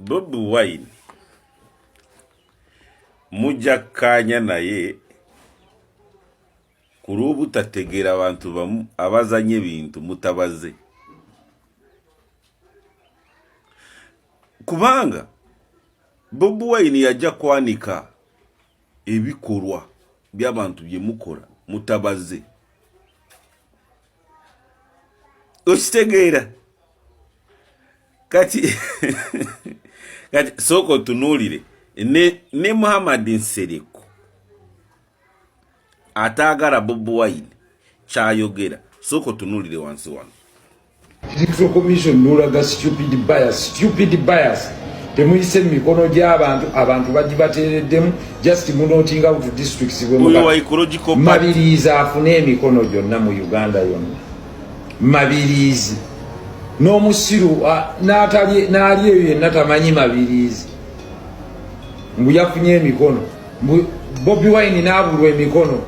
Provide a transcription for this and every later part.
Bobi Wine mujja kanya naye kurubu tategera abantu bamu abazanye bintu mutabaze kubanga Bobi Wine yajja kwanika ebikorwa by'abantu bye mukora mutabaze okitegera kati kati soko tunulire ne Muhammad Nsereko atagara Bobi Wine chayogera soko tunulire wansi wano. Electoral Commission nulaga stupid bias temuyise mikono gy'abantu bagibatereddemu just munoting out districts mabirizi afune emikono gyonna mu Uganda yonna mabirizi n'omusiru n'ali eyo yenna tamanyi mabirizi mbu yafunye emikono Bobi Wine n'abulwa emikono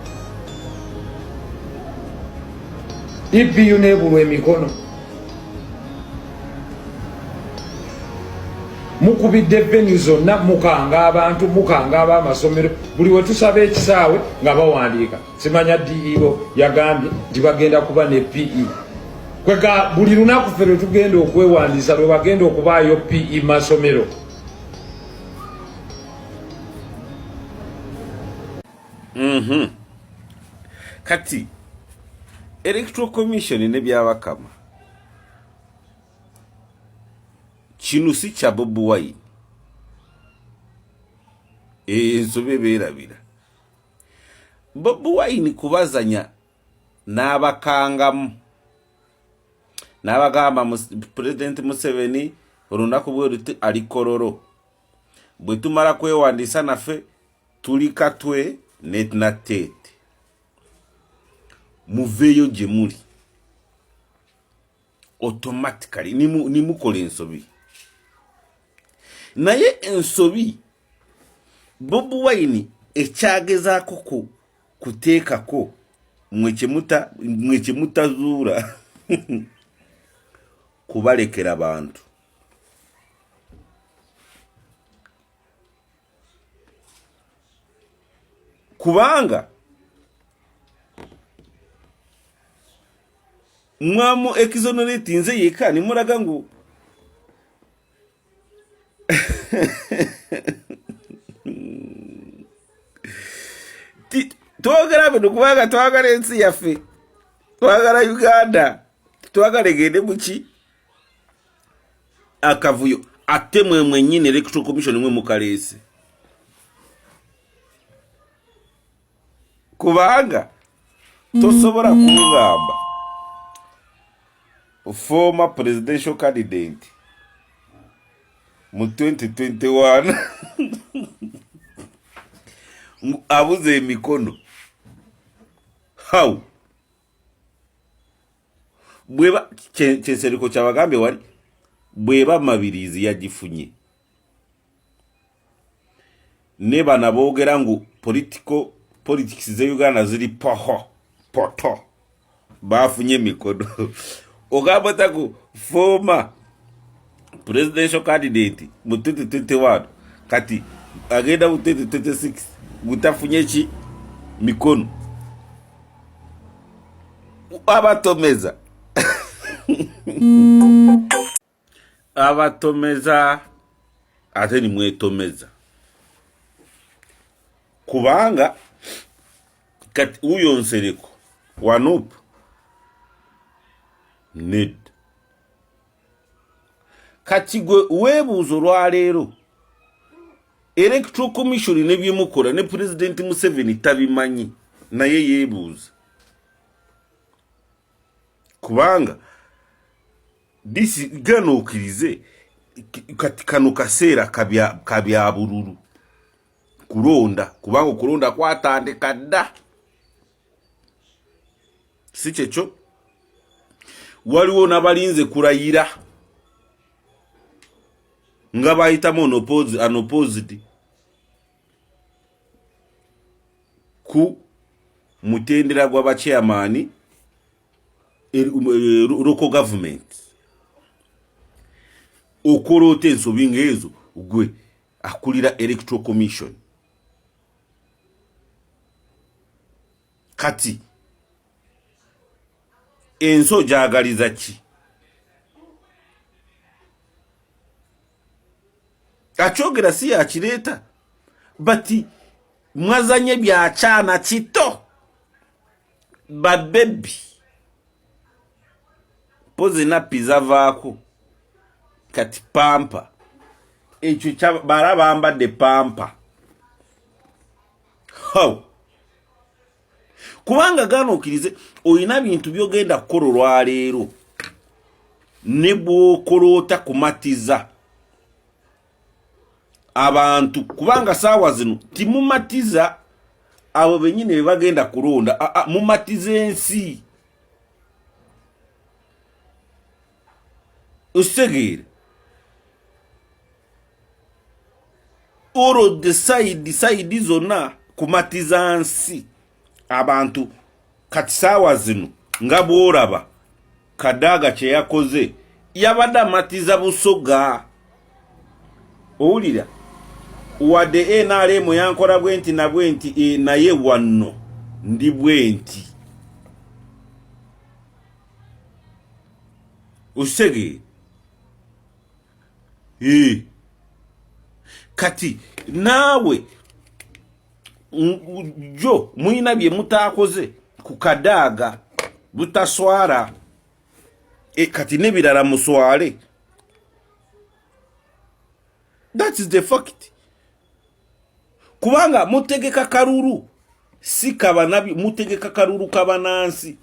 EPU n'ebulwa emikono mukubidde venue zonna mukanga abantu mukanga abamasomero buli we tusaba ekisaawe nga bawandiika simanya DEO yagambye nti bagenda kuba ne PE kwega buli lunaku ffe tugenda okwewandiisa lwe bagenda okubaayo PE masomero. Kati Electoral Commission ne byabakama kino si kya Bobi Wine ensobe beerabira Bobi Wine kubazanya n'abakangamu n'abagamba President Museveni olunaku bwe luti ali kororo bwe tumala kwewandisa naffe tuli katwe netnatete muveyo gye muli automatically nimukole ensobi naye ensobi Bobi Wine ekyagezaako kuteekako mwe kyemutazuula kubalekera abantu kubanga mwamu exonerate nze yeka ni muraga ngo twagala bino kubanga twagala ensi yaffe twagala Uganda twagala gende muki akavuyo ate mwe nyine Electoral Commission mwe mukalese kubanga tosobora kungamba former presidential candidate mu 2021 abuze emikono how bweba Nsereko kyabagambe wali bweba mabirizi yagifunye ne bana boogera ngu politics ze Uganda ziri poto bafunye emikono ogamba taku former presidential candidate mu 2021 kati agenda mu 2026 gutafunye ki mikono abatomeza abatomeza ate ni mwetomeza kubanga kati uyo Nsereko wanupu ned kati gwe webuuzo lwaleero Electoral Commission ne byemukora ne President Museveni tabimanyi naye yeebuuza kubanga disi gano okirize kati kano kaseera kabya bururu kulonda kubanga kulonda kwatandika dda si kyekyo waliwo n'abalinze kurayira nga bayitamu unopposed ku mutendera gw'abachairman local government okorote ensobi ngezo gwe akulira Electoral Commission. Kati enso jagaliza ki? Achogera si akireta bati mwazanye bya chana kito babebi poze na pizza vako kati pampa echo cha barabamba de pampa how kubanga gano okirize oyina bintu byogenda kukololwa leero nebo kolota kumatiza abantu kubanga sawa zino timumatiza abo benyine bagenda kulonda mumatize ensi usegere oro decide zona kumatiza ensi abantu kati sawa zino nga bworaba Kadaga kye yakoze yabada matiza busoga owulira wadde NRM yankola bwenti na bwenti naye wanno ndi bwenti usege kati nawe jo mwina bye mutakoze ku Kadaga butaswara kati nebirala muswale. That is the fact. Kubanga mutegeka karuru si kabanabi mutegeka karuru kabanansi